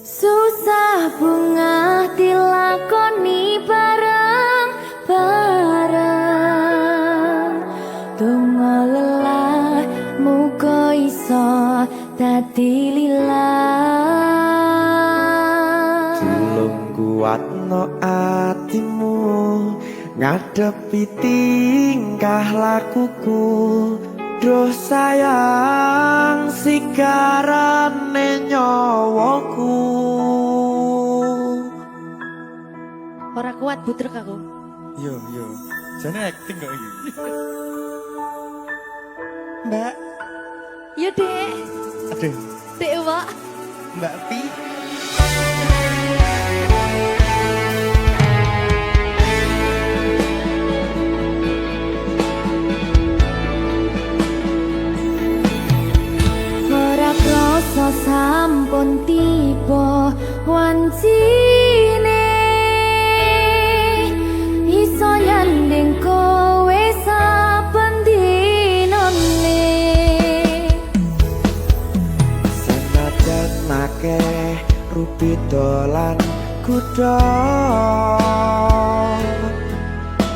Susah bunga dilakoni bareng-bareng. Donga lelah muga iso dadi lillah. Tulung kuatno atimu ngadepi tingkah lakuku. Duh sayang sigarane nyawaku. Ora kuat butrek aku. Yo, jane acting kok iki. Mbak, Ya dek, aduh, dek Wak. Mbak Pi. Ora krasa sampun tiba wancine iso nyanding kowe saben dinane. Senajan akeh rupi dolan kuda,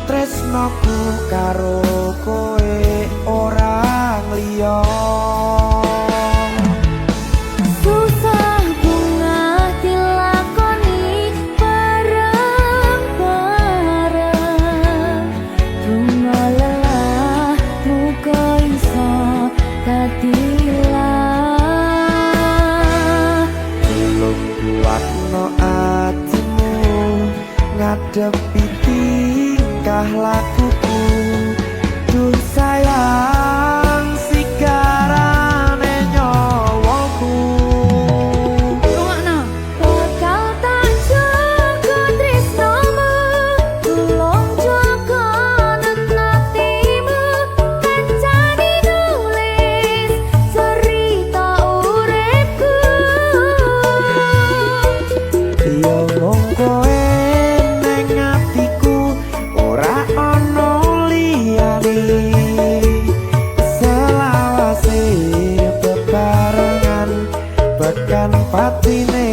tresnoku karo kowe orang liya. Susah bunga dilakoni bareng-bareng. Donga lelah muga iso dadi lillah. Tulung kuatno atimu ngadepi tingkah lakuku. Duh sayang sigarane nyawaku. Rungokno. Bakal tak jaga tresnomu, tulung jaga nenatimu. Kancane nulis cerita uripku. Yo mung kowe ning atiku, ora ana liyane. Selawase bebarengan bekan patine.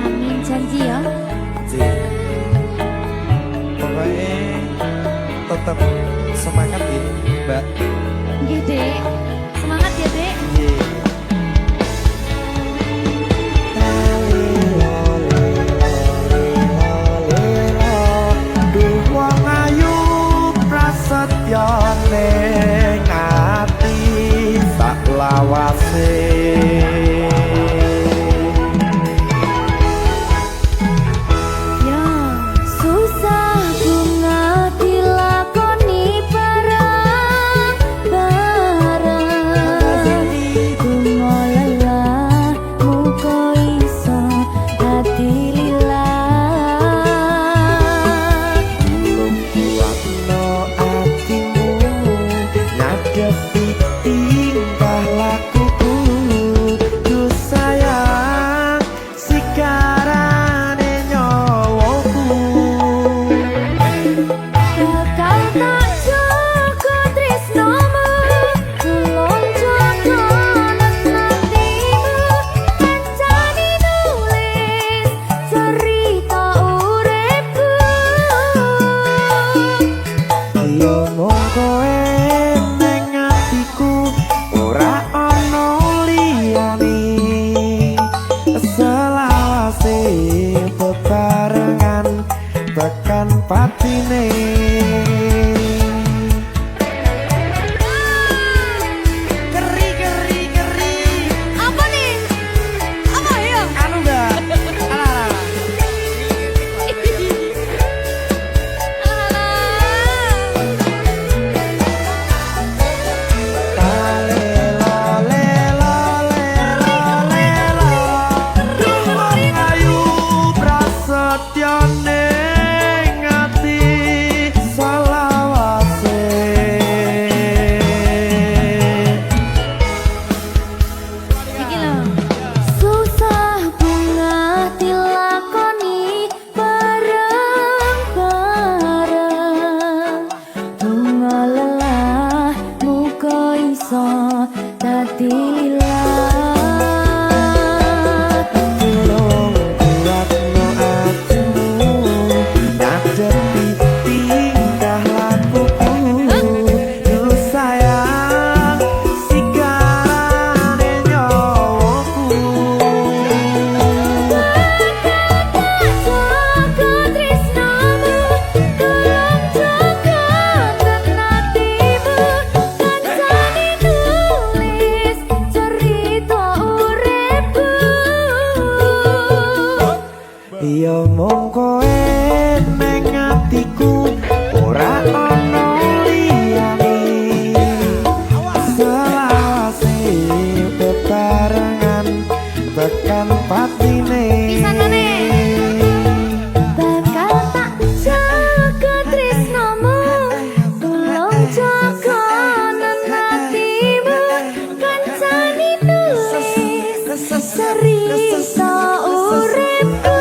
Amin janji ya. Pokoknya tetap semangat ya, Mbak. Nggih, Dek. Semangat ya, Dek. Duh wong ayu prasetyo ning ati sak lawase. Ya, susah bunga dilakoni bareng-bareng. Donga lelah muga iso dadi lillah. Tulung kuatno atimu ngadepi tingkah lakuku. Duh sayang sigarane nyawaku. Bakal tak jaga tresnomu, tulung jaga nenatimu. Kancane nulis cerita uripku. Yo mung kowe ning atiku, iso dadi lilat. Tolong kuatno atimu ngadepi tingkah lakuku. Duh sayang sigarane nyawaku. Jaga tresnamu, tolong jaga hatimu. Kancane nulis cerita uripku. Ya mung kowe ning atiku ora ana liyane. Selawase bebarengan tekan patine. Pisanane. Bakal tak jaga tresnamu, tolong jaga hatimu. Kancane nulis cerita uripku.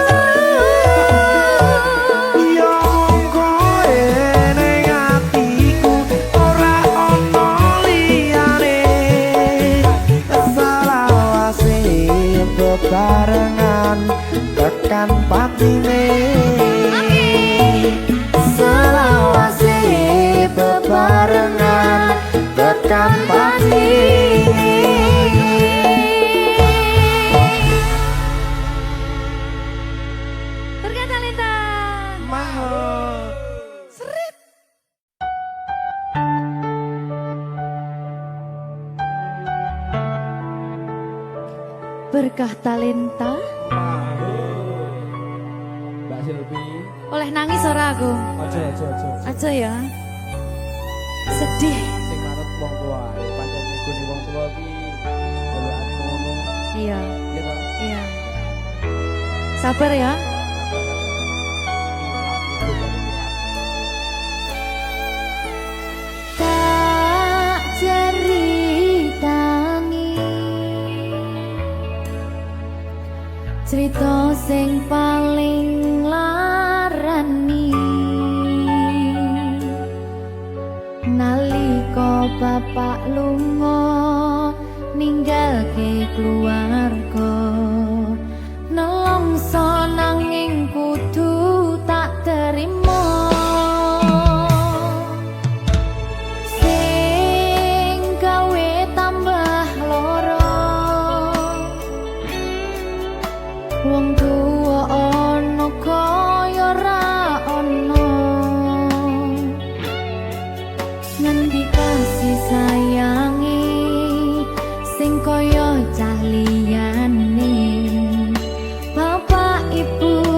Ya mung kowe ning atiku ora ana liyane. Selawase bebarengan tekan patine. Selawase bebarengan tekan patine. Berkata Lita. Mahal. Berkah talenta Mbak Silvi. oleh nangis ora aku. Aja. Aja ya. Sedih. Sing manut wong tua. Pancen negone wong tua ki jalukane ngono. Iya, Ya ta? iya. Sabar ya. Tak ceritani cerita sing paling larani nalika bapak lunga ninggalke keluarga nelongso nanging kudu tak terima sing gawe tambah loro wong tuwa ana kaya ra ana ngendi kasih sayangi sing kaya cah liyane bapak ibu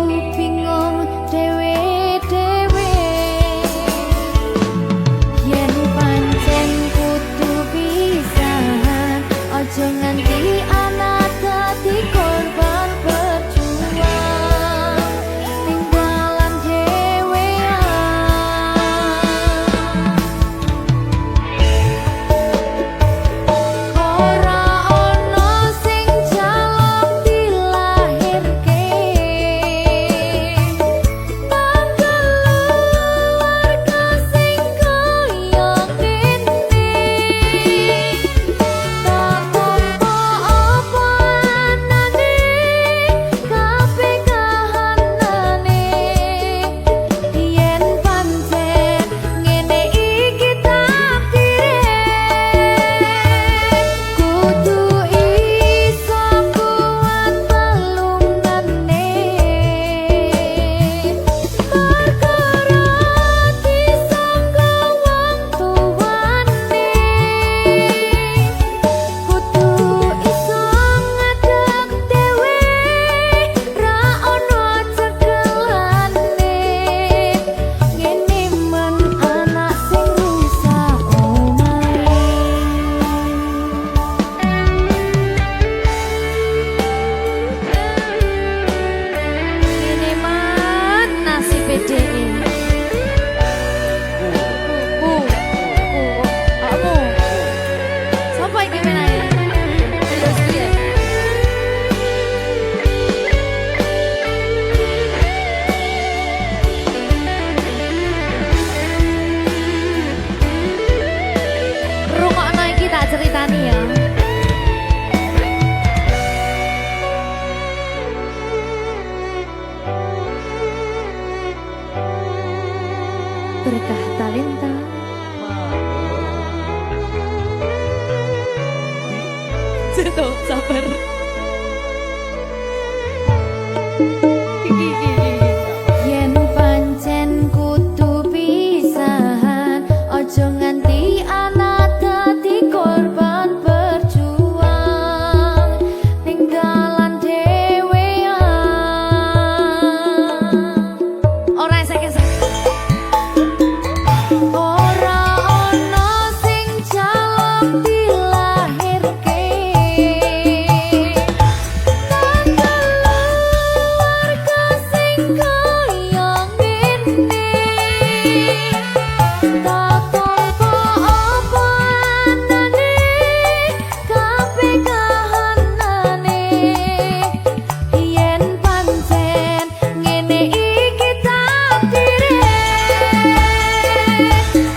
Tuh, sabar. Yen pancen kudu pisahan, ojo nganti anak dadi korban berjuang ning dalan dhewean. Ora esek-esek. Ora ana sing jaluk dilahirke. Keluarga sing kaya ngene. Tak tompo apa anane, kabeh kahanane. Yen pancen ngene iki takdire,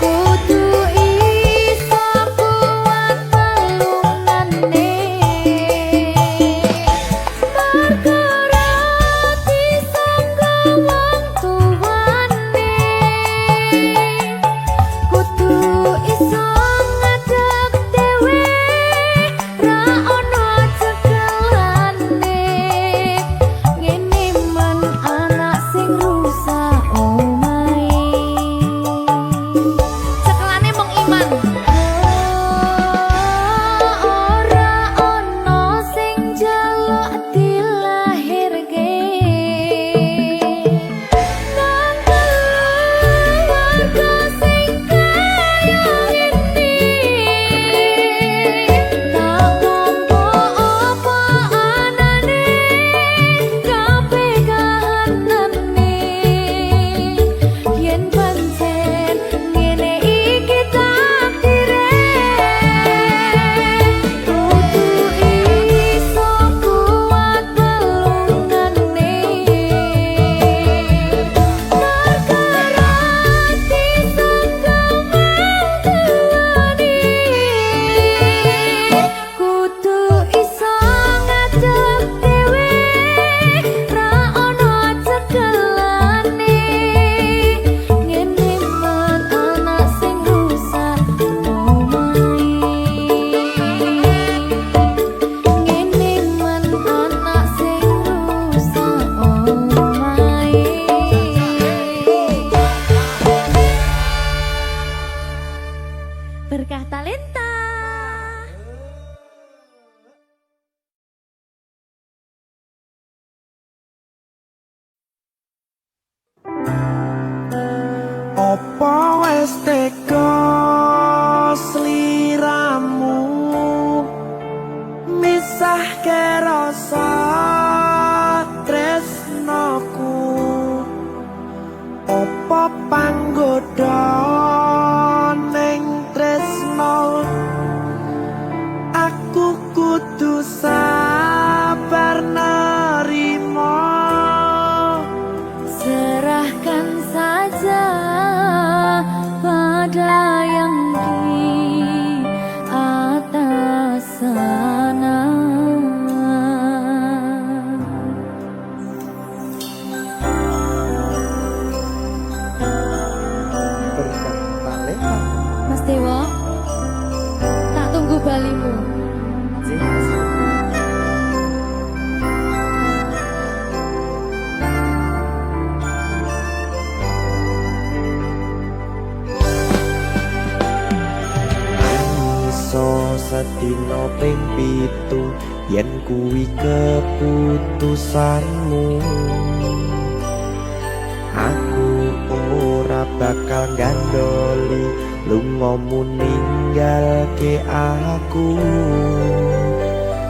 kudu iso kuat pelungane. Perkara disangka wong tuwane, kudu iso ngadeg dhewe, ra ono cekelane. Ngene men anak sing rusak omahe. Cekelane mung iman. Ora ono sing jaluk dilahirke. Nang keluarga sing kaya ngene. Tak tompo apa anane, kabeh kahanane. Yen pancen ngene iki takdire, kudu iso kuat pelungane. Perkara disangka wong tuwane, kudu iso ngadeg dhewe, ra ono cekelane. Ngene men anak sing rusak omahe. Ngene men anak sing rusak omahe. Berkah talenta. Apa wis teka sliramu misahke rasa tresnoku? Apa panggoda ning tresno? Aku kudu sabar nerima. Serahkan saja pada yang di atas sana. Berkah talenta. Mas Dewo, tak tunggu balimu. Iso sedina ping 7 yen kuwi keputusanmu. Aku ora bakal gandoli lungamu ninggalke aku.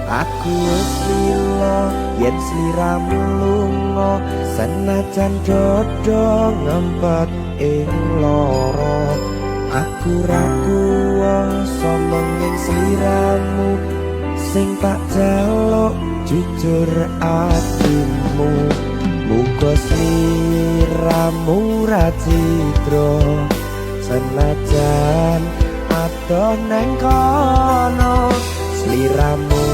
Aku wis lila yen sliramu lunga, senajan dodo ngempet ing lara. Aku ra kuwasa menging sliramu, sing tak jaluk jujur atimu. Muga sliramu ra cidra, senajan adoh neng kono. Sliramu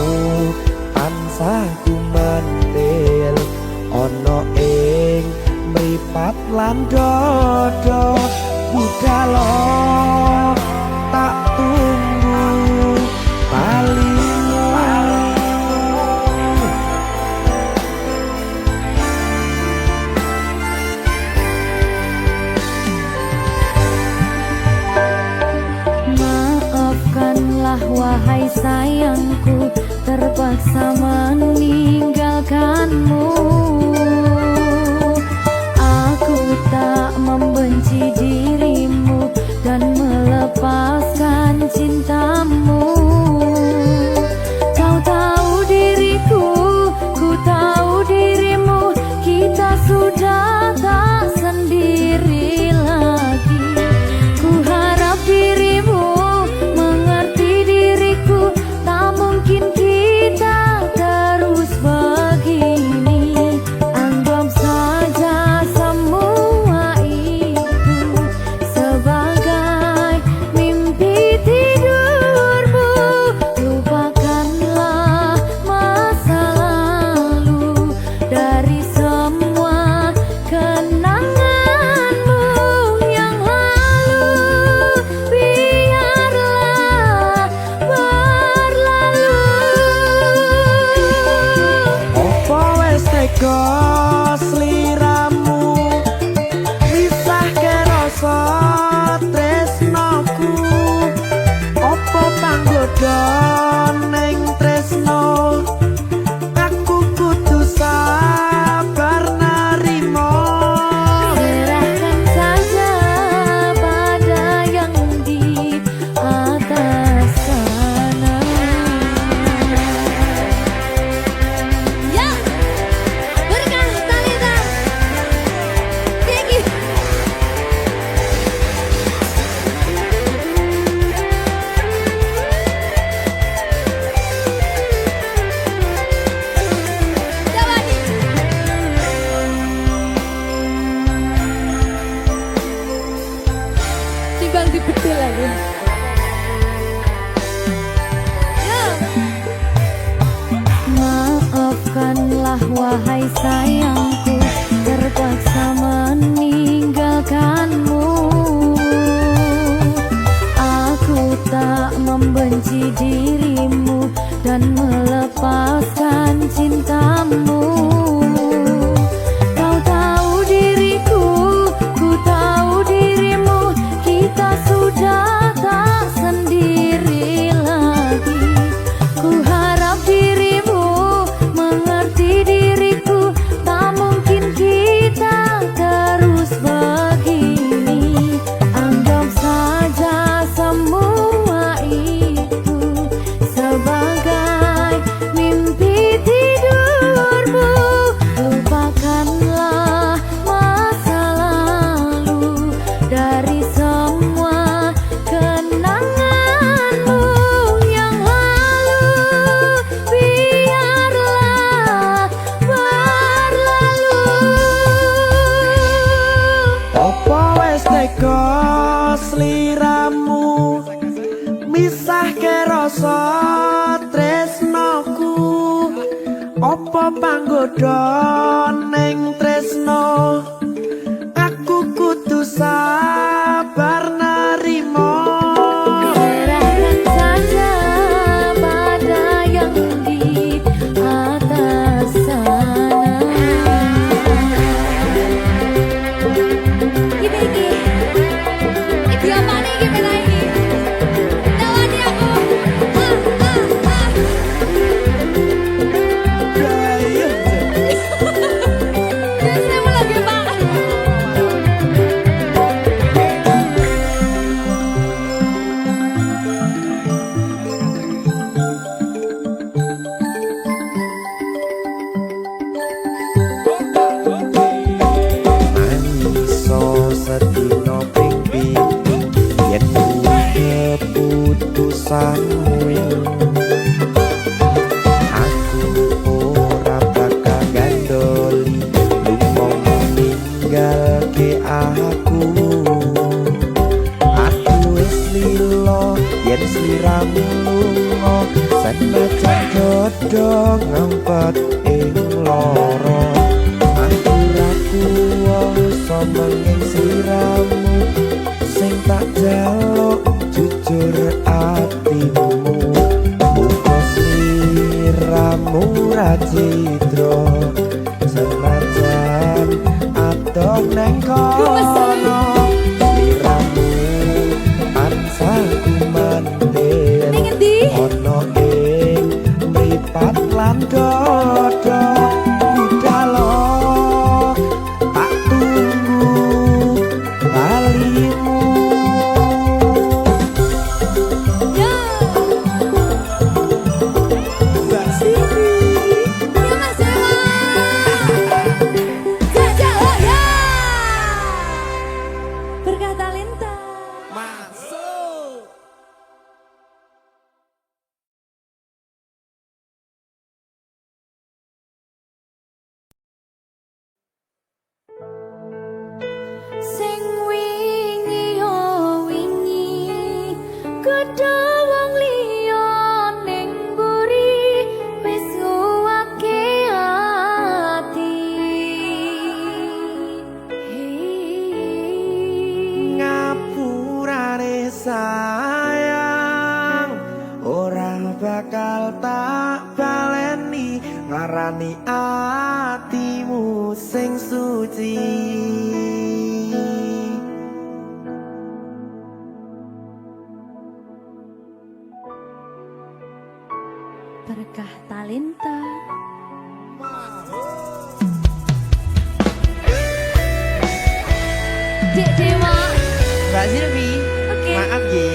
tansah gumantil ana ing mripat lan dodo. Budhalo tak tunggu balimu. Katakanlah wahai sayangku, terpaksa meninggalkanmu. Aku tak membenci dirimu dan melepaskan cintamu. Kau tahu diriku, ku tahu dirimu, kita sudah tak sendiri lagi. Ku harap dirimu mengerti diriku, tak mungkin kita terus begini. Anggap saja semua itu sebagai mimpi tidurmu. Lupakanlah masa lalu dari semua kenanganmu yang lalu. Biarlah berlalu. Opo wes tega sliramu misahke rasa tresnoku. Opo panggoda ning tresno, aku kudu sabar narimo. Serahkan saja pada yang di atas sana. Ya, berkah Talita. Tinggi. Coba nih. Timbang dibetul lagi. Maafkanlah wahai sayangku, terpaksa meninggalkanmu. Aku tak membenci dirimu dan melepaskan cintamu. Kau tahu diriku, ku tahu dirimu, kita sudah tak sendiri lagi. Ku harap dirimu mengerti diriku, tak mungkin kita terus begini. Anggap saja semua itu sebagai mimpi tidurmu. Lupakanlah masa lalu dari semua kenanganmu yang lalu. Biarlah berlalu. Opo wes tega sliramu misahke rasa tresnoku. Opo panggoda ning tresno, aku kudu sabar narimo. Serahkan saja pada yang di atas sana. Iki apa nih kita ini? Tawani aku. Biasanya mau lagi makan. Mangiso sedina ping pitu yen kuwi keputusanmu. Aku ora bakal gandoli lunga ninggalke aku. Aku wis lilo yen sliramu lunga, senajan dodo ngempet ing loro. Aku ra kuwasa menging sliramu, sing tak jaluk jujur atimu. Muga sliramu ra citra, senajan adoh neng kono. Sliramu tansah ku mandek. Ning Di ono ing mripat lan dodo budalo tak tunggu balimu ya Mbak Siti ya Mas Dewa jajak oh ya berkah talenta masuk. sing wingi yo wingi gedhe wong liya ning mburi wis nguwake ati Ngapurane sayang ora bakal tak baleni ngarani atimu sing suci berkah talenta Dek Dewa Mbak Silvi Oke. maaf ye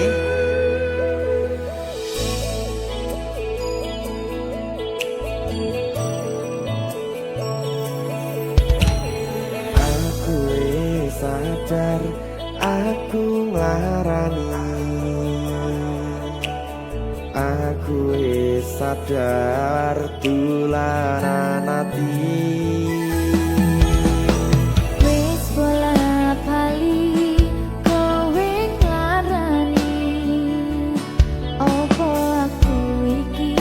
aku wis sadar aku nglarani aku wis sadar tularan ati wis bola bali kowe nglarani opo aku iki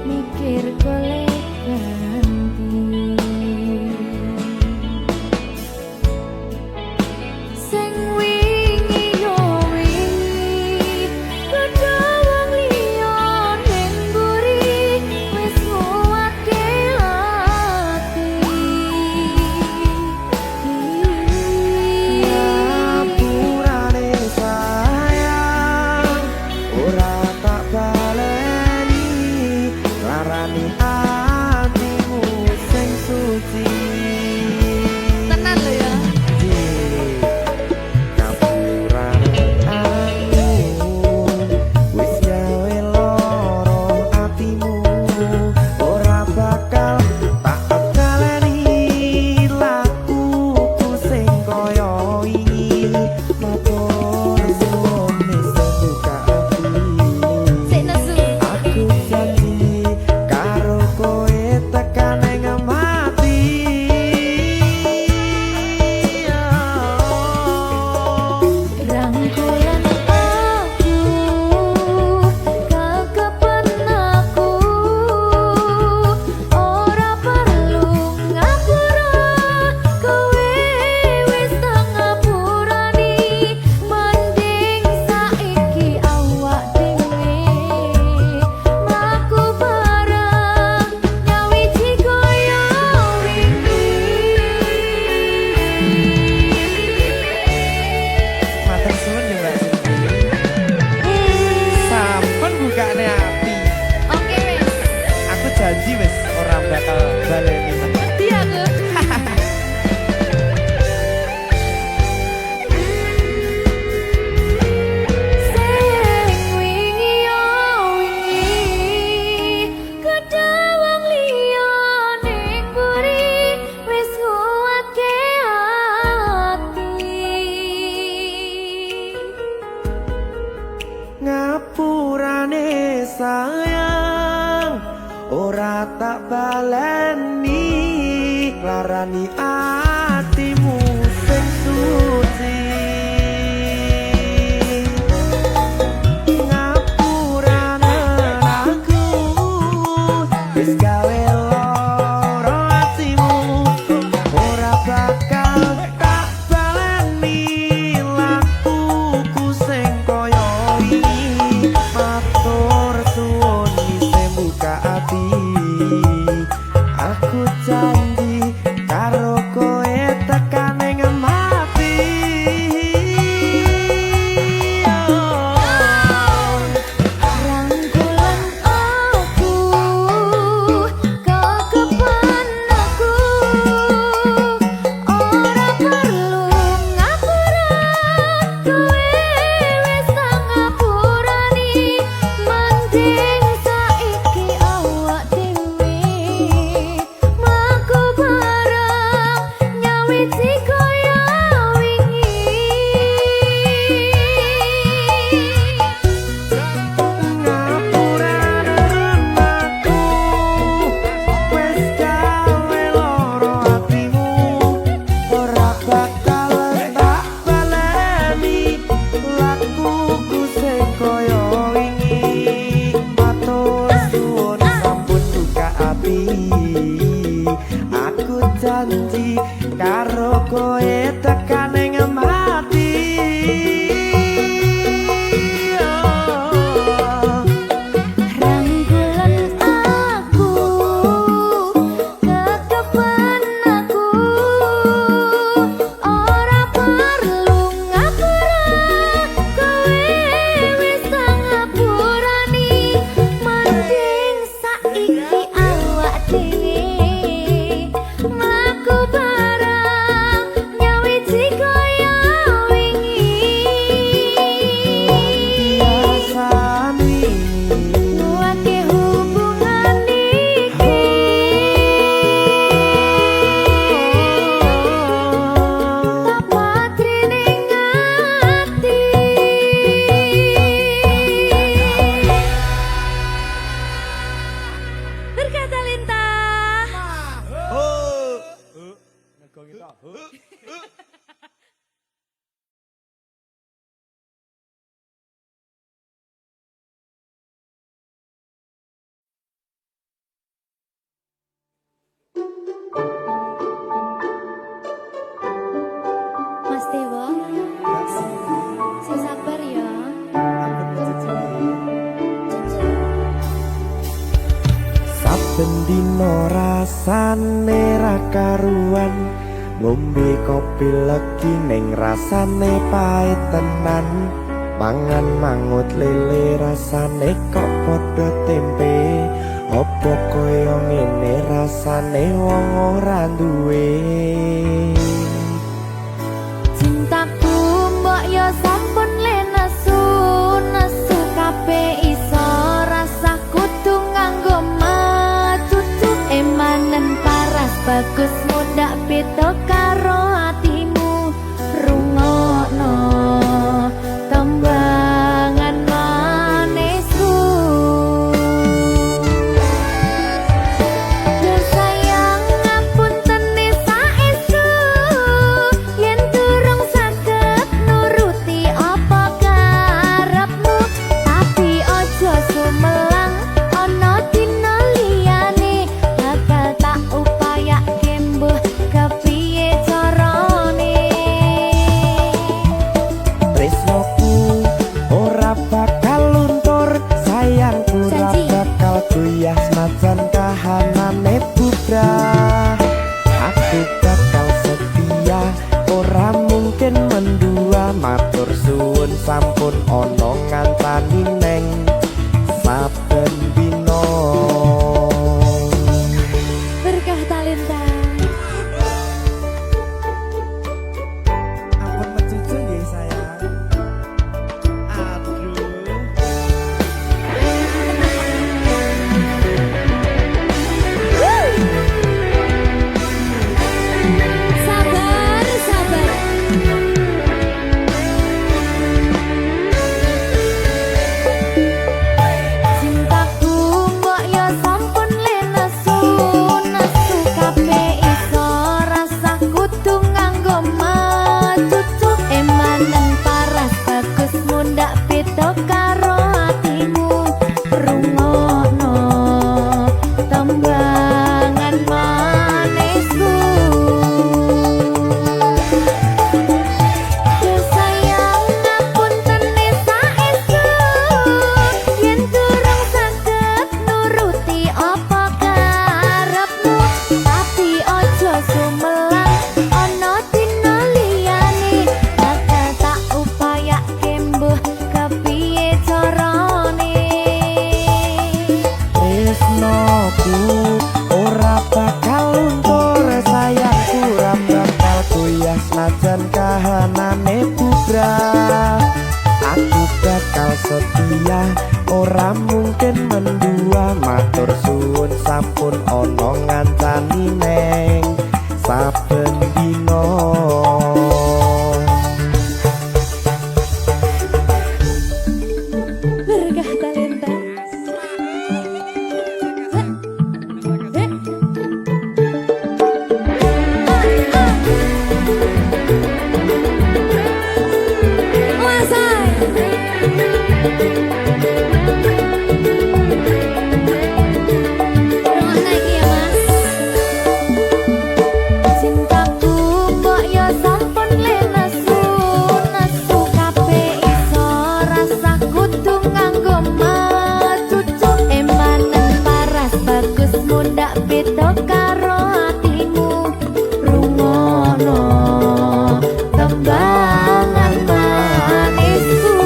mikir golek ganti sing wingi yo wingi gedhe wong liya ning mburi wis nguwake ati Ngapurane sayang ora tak baleni larani atimu sing suci tenan lho ya Ngapurane aku wis gawe loro atimu ora bakal tak baleni lakuku sing kaya wingi matur suwun wis buka ati sik nesu aku janji karo kowe tekan ing mati rangkulan aku kekepen aku ora perlu ngapura kowe wis tak ngapurani mending saiki awak dhewe mlaku bareng nyawiji kaya wingi matur suwun ya Mbak Silvi sampun bukane ati Oke wis aku janji wis ora bakal baleni ngerti aku sing wingi yo wingi gedhe wong liya ning mburi wis nguwake ati ngapurane sayang ora tak baleni larani atimu sing suci ngapurane aku wis gawe loro atimu ora bakal tak baleni lakuku sing kaya wingi matur suwun isih buka ati aku janji karo kowe saben dina rasane ra karuan ngombe kopi legi ning rasane pahit tenan mangan mangut lele rasane kok padha tempe opo koyo ngene rasane wong ora duwe Cintaku mbok yo sampun le nesu nesu kabeh iso rasa kudu nganggo macucu emanen paras bagus mudak beda karo atimu rungokno tembangan manisku Yo sayang ngapunten saestu yen durung saged nuruti apa karepmu tapi aja sumelang ana dina liyane bakal tak upayake mbuh kepiye carane tresnoku ora bakal luntur sayangku ora Janji. bakal goyah senajan kahanane bubrah aku bakal setia ora mungkin mendua matur suwun sampun ana ngantani neng saben dina berkah talenta ampun mecucu nggih sayang aduh sabar sabar cintaku mbok yo sampun le nesu nesu kabeh iso rasa kudu nganggo macucu emanen paras bagus mundak beda karo atimu rungokno tembangan manisku Yo sayang ngapunten saestu yen durung saged nuruti apa karepmu tapi aja sumelang ana dina liyane bakal tak upayake mbuh kepiye carane tresnoku ora bakal luntur sayangku ora bakal goyah senajan kahanane bubrah aku bakal setia ora mungkin mendua matur suwun sampun ana ngancani neng saben dina berkah talenta Cintaku mbok yo sampun le nesu nesu kabeh iso rasa kudu nganggo macucu emanen paras bagus mundak beda karo atimu rungokno tembangan manisku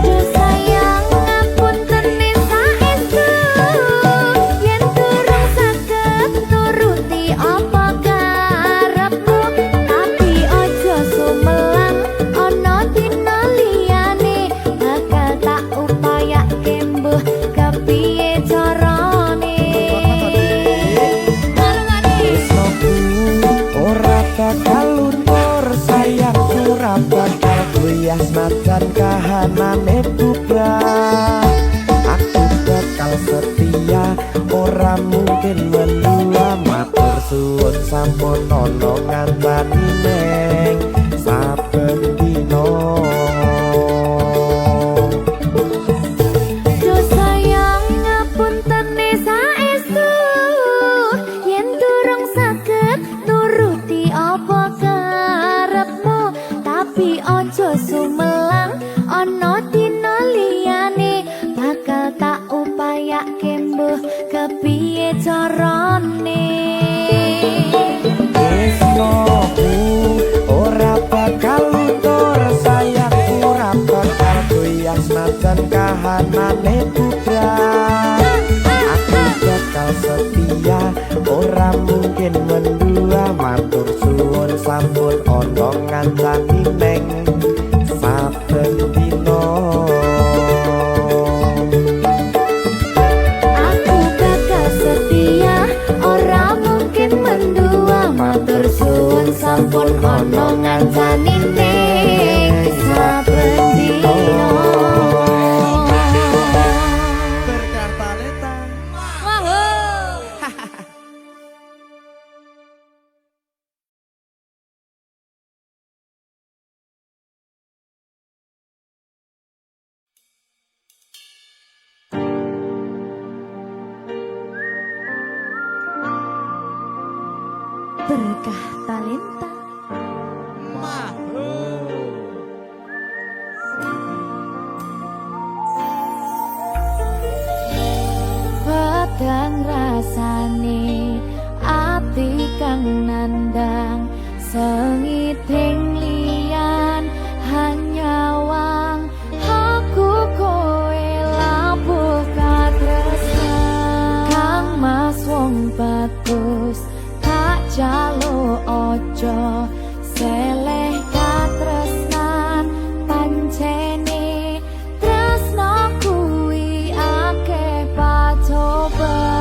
Yo sayang ngapunten saestu yen durung saged nuruti apa karepmu tapi aja sumelang ana dina liyane bakal tak upayake mbuh kepiye carane tresnoku ora bakal luntur sayangku ora bakal goyah senajan kahanane bubrah aku bakal setia ora mungkin mendua matur suwun sampun ana ngancani neng saben dina Yo sayang ngapunten saestu yen durung saged nuruti apa karepmu tapi aja sumelang ana dina liyane bakal senajan kahanane putra aku bakal setia ora mungkin mendua matur suwun sampun ana ngancani neng saben dina Aku bakal setia ora mungkin mendua matur suwun sampun ana ngancani ning saben dina Berkah talenta. berkah talenta pedang rasane ati kang nandang sengiting liyan hanyawang aku kowe labuh katresnan kang mas wong bagus tak jalo ojo seleh katresnan pancene tresno kuwi akeh pacoban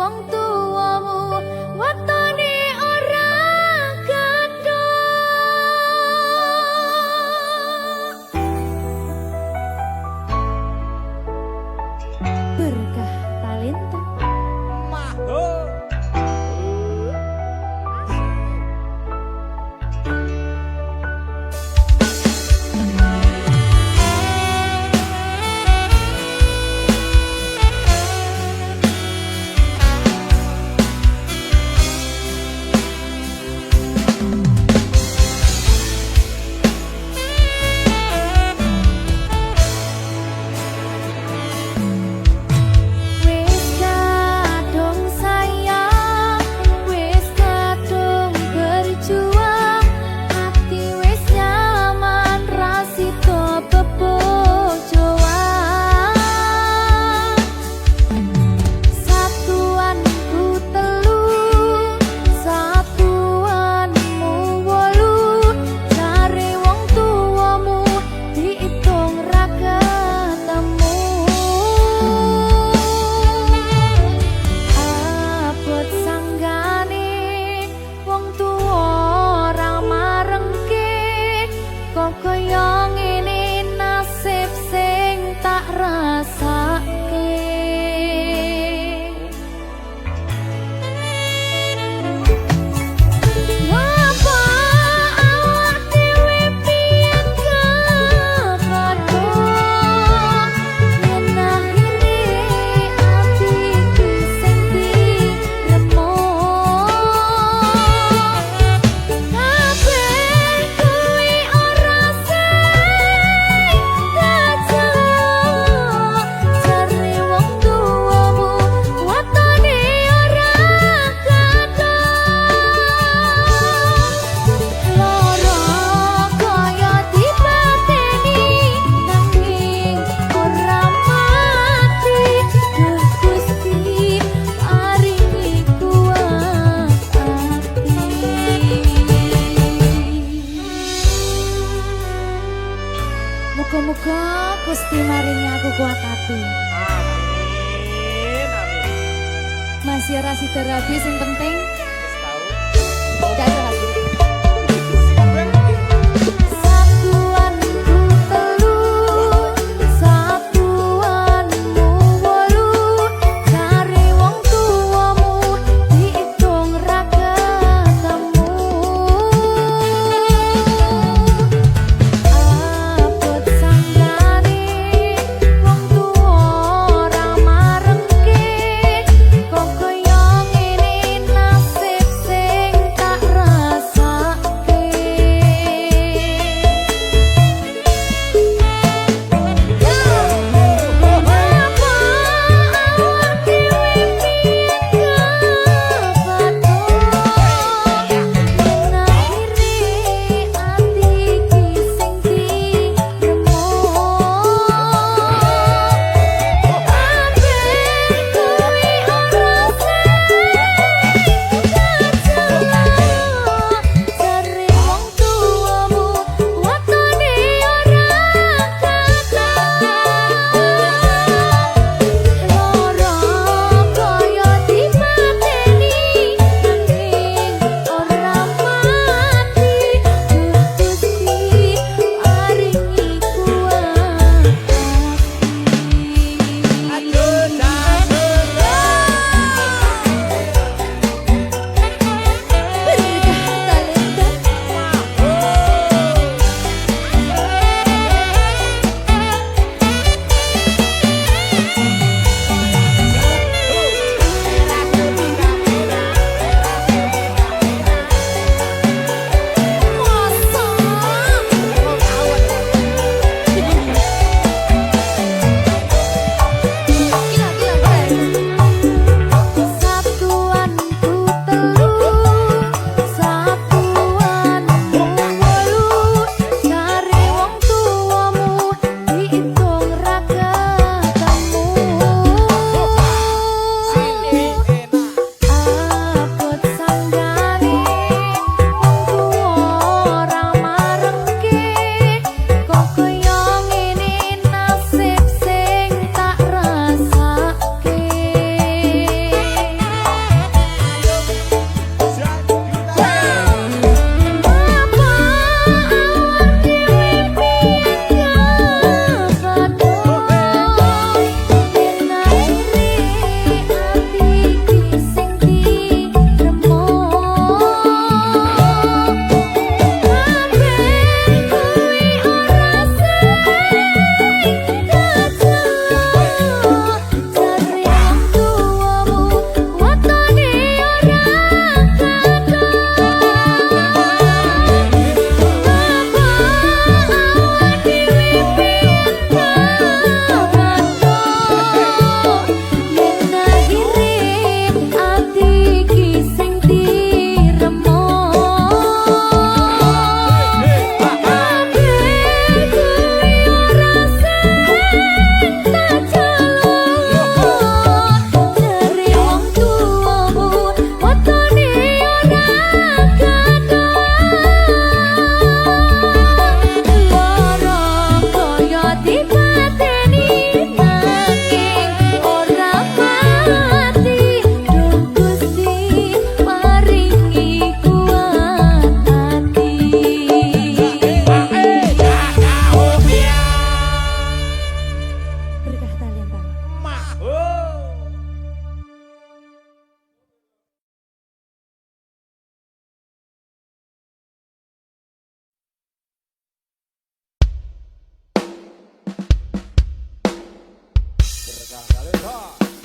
wong tuamu watone ora gadoh. Berkah talenta wis kadung sayang, wis kadung berjuang, hati wis nyaman rasito bebojoan. Satuanku telu, satuanmu wolu, cari wong tuamu diitung ra ketemu. Abot sanggane wong tuwa ora marengke, kok kaya ngene nasib sing tak rasake. Ngapa awak dhewe pian kepadha, yen akhire atiku sing diremuk. Kabeh kuwi ora sing kajeluk, jare wong tuamu watone ora gadoh. Loro kaya dipateni nanging ora mati, Duh Gusti paringi kuat ati. Muga-muga Gusti maringi aku kuat hati. Amin, amin. Masih rasi terapi sing penting Wis tahu. gak ada lagi. Satuanku telu, satuanmu wolu, cari wong tuamu diitung ra ketemu. Abot sanggane wong tuwa ora marengke, kok kaya ngene nasib sing tak rasake.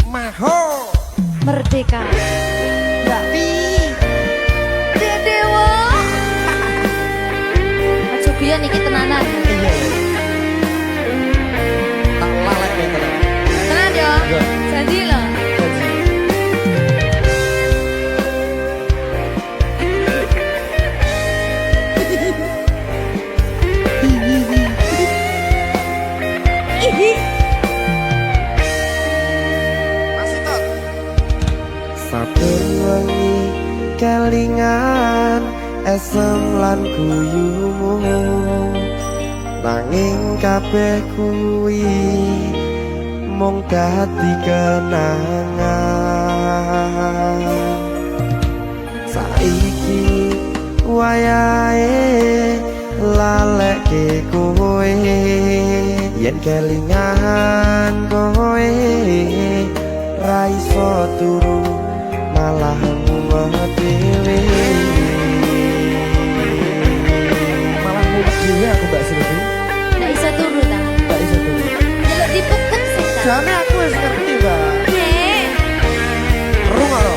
Maho Merdeka. Mbak Pi Dewa. Aja biyen iki tenanan. iya tak lalek ya tenan Tenan yo. Iya. Janji lho. masih tot saben wengi kelingan esem lan guyumu nanging kabeh kuwi mung dadi kenangan saiki wayahe lalekke kowe yen kelingan kowe ra iso turu malah mumet dhewe malah mumet dhewe aku Mbak Silvi Ndak iso turu ta. gak iso turu Delok dipukul sih ta. jane aku wis ngerti Mbak Nek. rungokno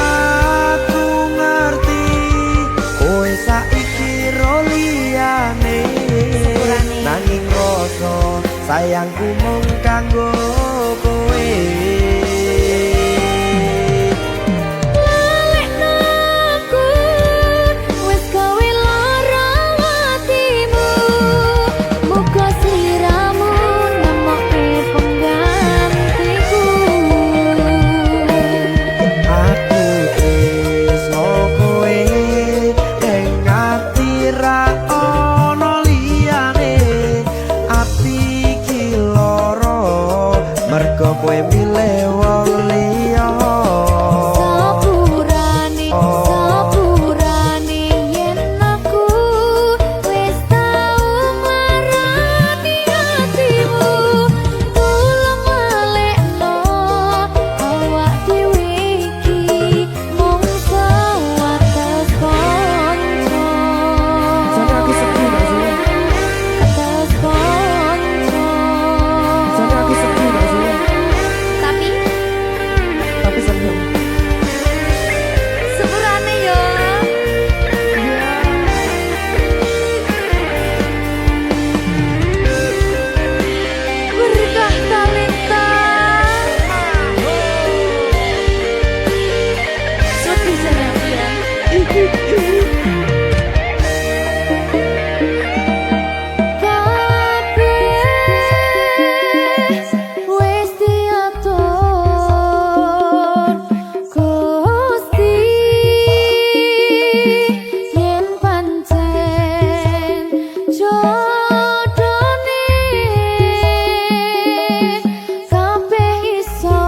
aku ngerti kowe saiki ro liyane Sepurane. nanging rasa sayangku mung kanggo kowe Lalekno aku wis gawe lara atimu. Muga sliramu nemokke penggantiku. aku tresno kowe ning ati ra ono liyane ati iki lara mergo kowe milih wong liya Sepurane yen aku wis tau marani atimu. Tulung malekno awak dhewe iki mung sewates kanca. jane aku sedih Mbak Silvi Atas kanca. jane aku sedih Mbak Silvi Tapi tapi seneng sepurane yo. Berkah talenta. Sedih jane aku ya. Kabeh wis diatur Gusti yen pancen jodone kabeh iso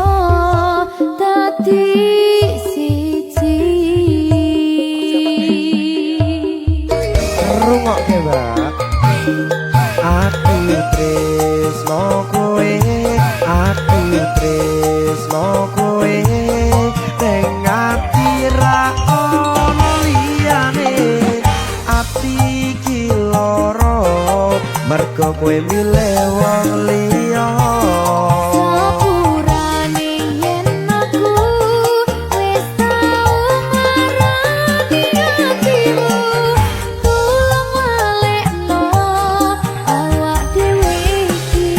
dadi siji. rungokke Mbak aku tresno kowe aku tresno kowe ning ati ra ono liyane ati iki lara mergo kowe milih wong liya Sepurane yen aku wis tau marani atimu. Tulung malekno awak dhewe iki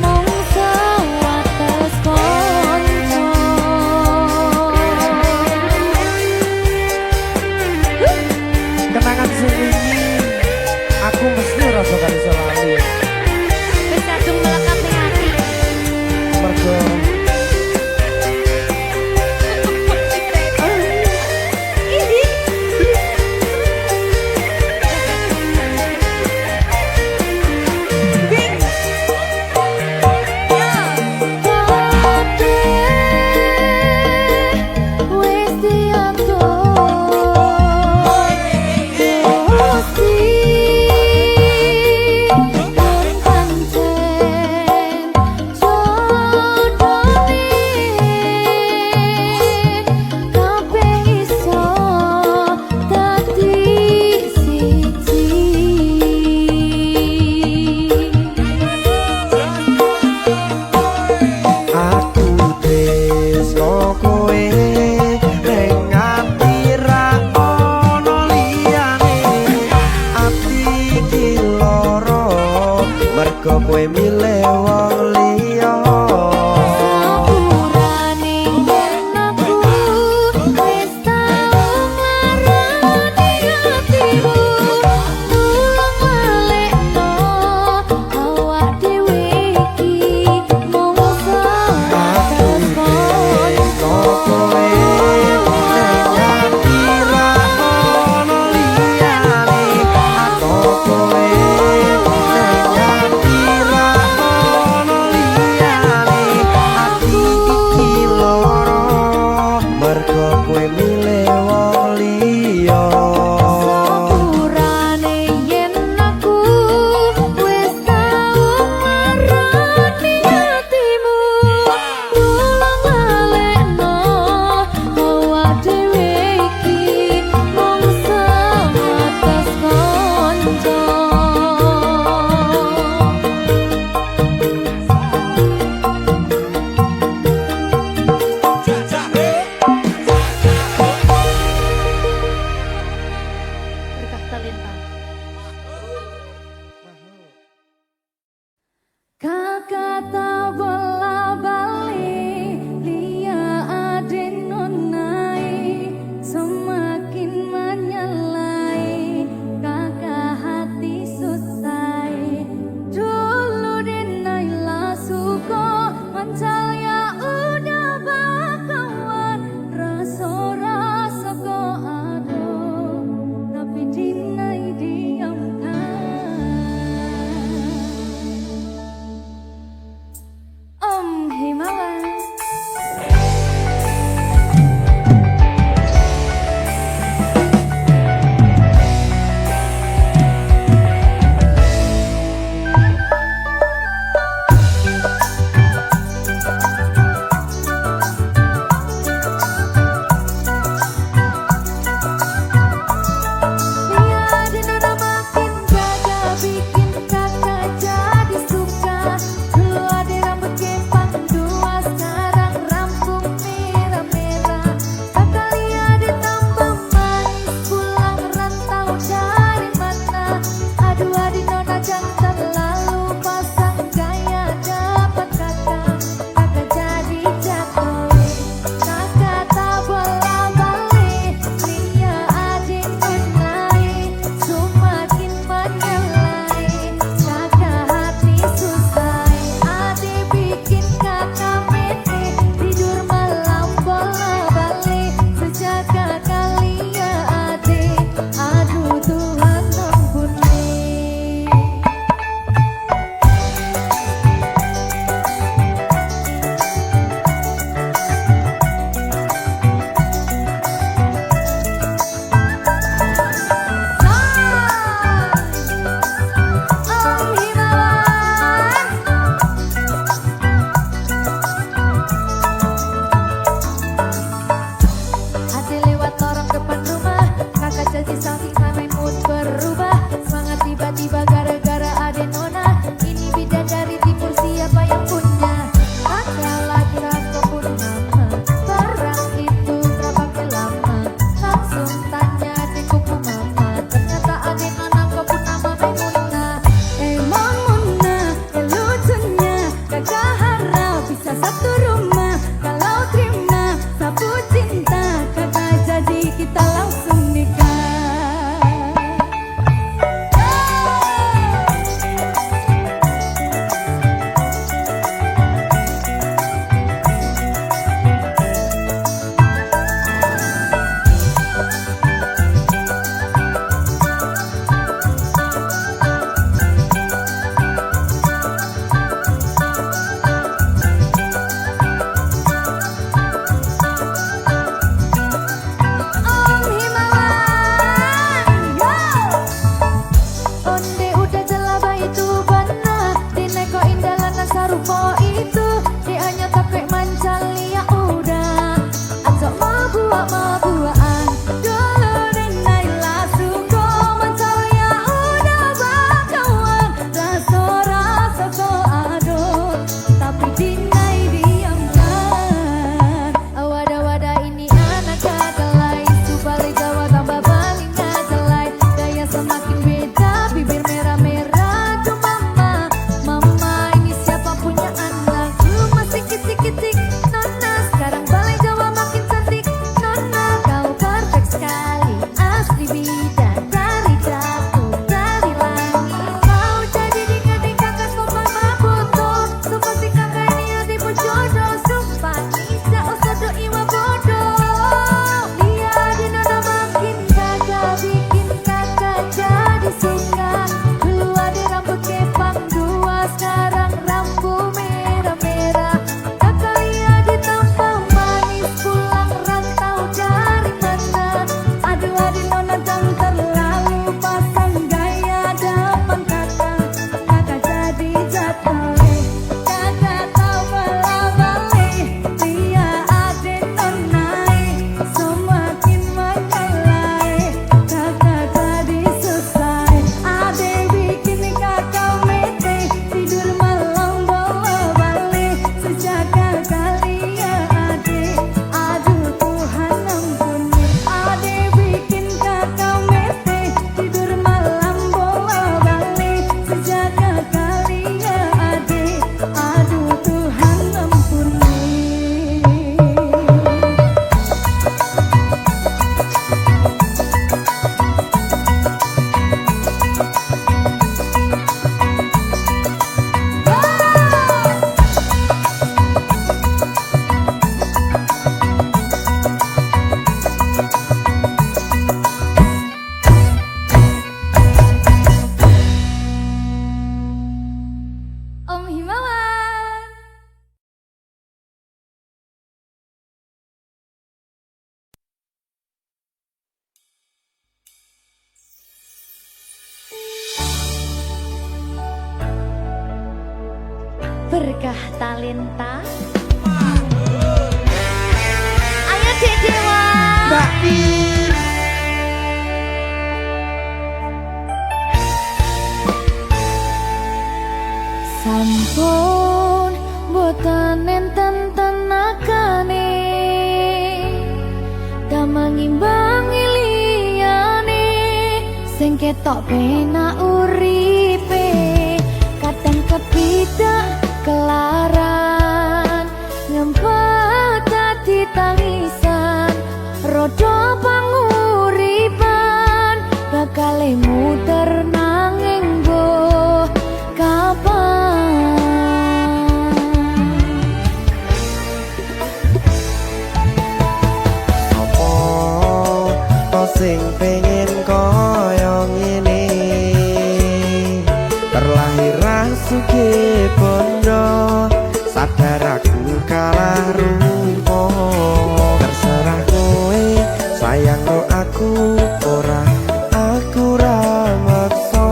mung sewates kanca. kenangan sing wingi aku mesti ora bakal iso lali Wis kadung melekat berkah talenta. Ayo Dek Dewa. Mbak Din. Sampun boten enten tenagane damang imbangi liyane sing ketok penak uripe kadang kepidak kelaran ngempet dadi tangisan rodo panguripan bakal muter nanging boh kapan. Sing pengen koyo ngene terlahir sugih bondo sadar aku kalah rumpo terserah kowe sayang no aku ora aku ra maksa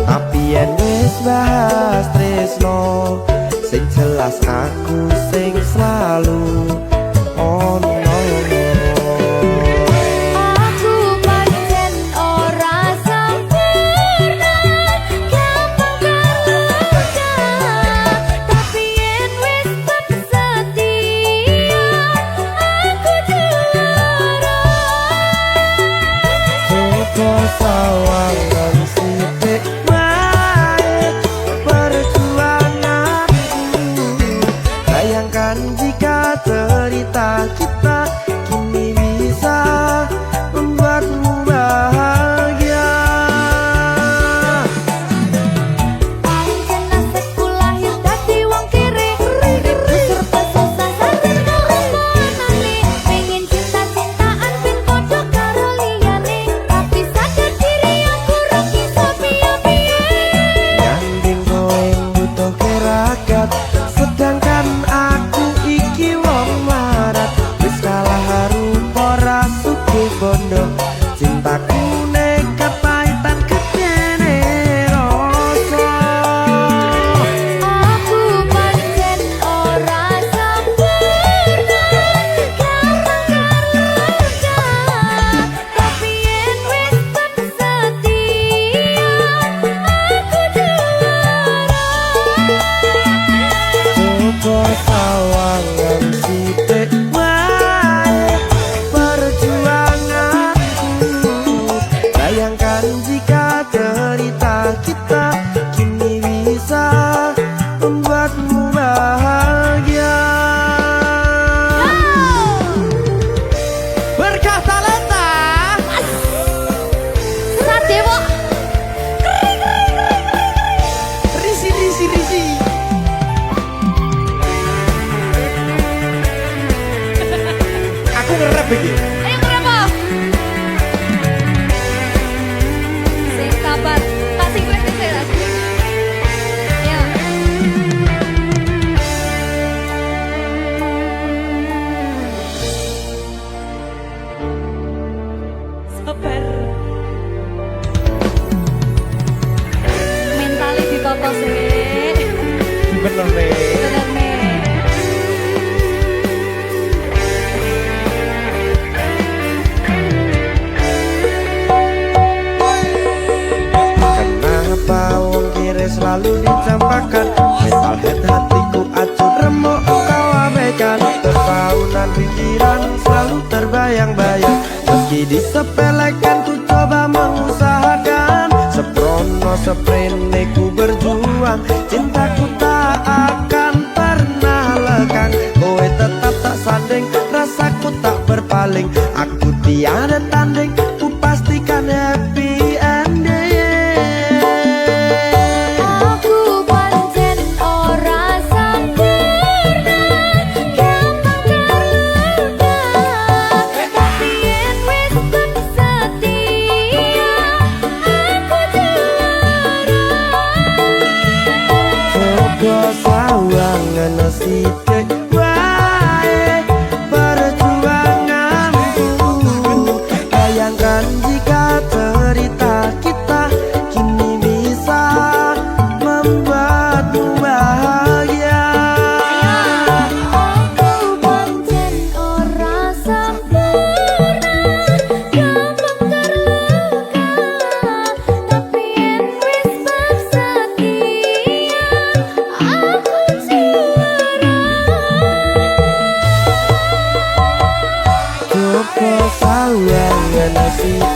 tapi yen wis bahas tresno sing jelas aku sing selalu ono. Sawangan sithik wae perjuanganku bayangkan jika cerita kita kini bisa membuatmu bahagia. Pancen nasibku lahir dadi wong kere uripku serba susah sadar karo panane pengen cinta-cintaan ben padha karo liyane tapi sadar diri aku ora iso piye-piye. Gandeng kowe butuh keragat sedangkan aku iki wong marat wis kalah rupa ra sugih bondo cintaku nekat pahitan gedene rasa. Aku pancen ora sempurna gampang tapi yen wis setia aku juara. Coba sawangan sithik wae perjuanganku bayangkan jika cerita kita kini bisa membuatmu bahagia. Berkah talenta Sadewo risi. Aku ngerap iki. ayo berapa? Sing sabar, kasih gue keselas. Ya. Sabar. Mentali ditata sih. Bener nih. Bener nih. Kenapa wong kiri selalu dicampakkan mental head hatiku acuh remuk kau abaikan terpaunan pikiran selalu terbayang-bayang meski disepelekan ku coba mengusahakan seprono seprene ku berjuang cintaku tak akan pernah lekang kowe tetap tak sanding rasaku tak berpaling aku tiada tanding ku pastikan happy ending. Aku pancen ora sempurna gampang terluka tapi yen wis setia aku juara. Coba sawangan sithik wae perjuanganku bayangkan tahu angan nasib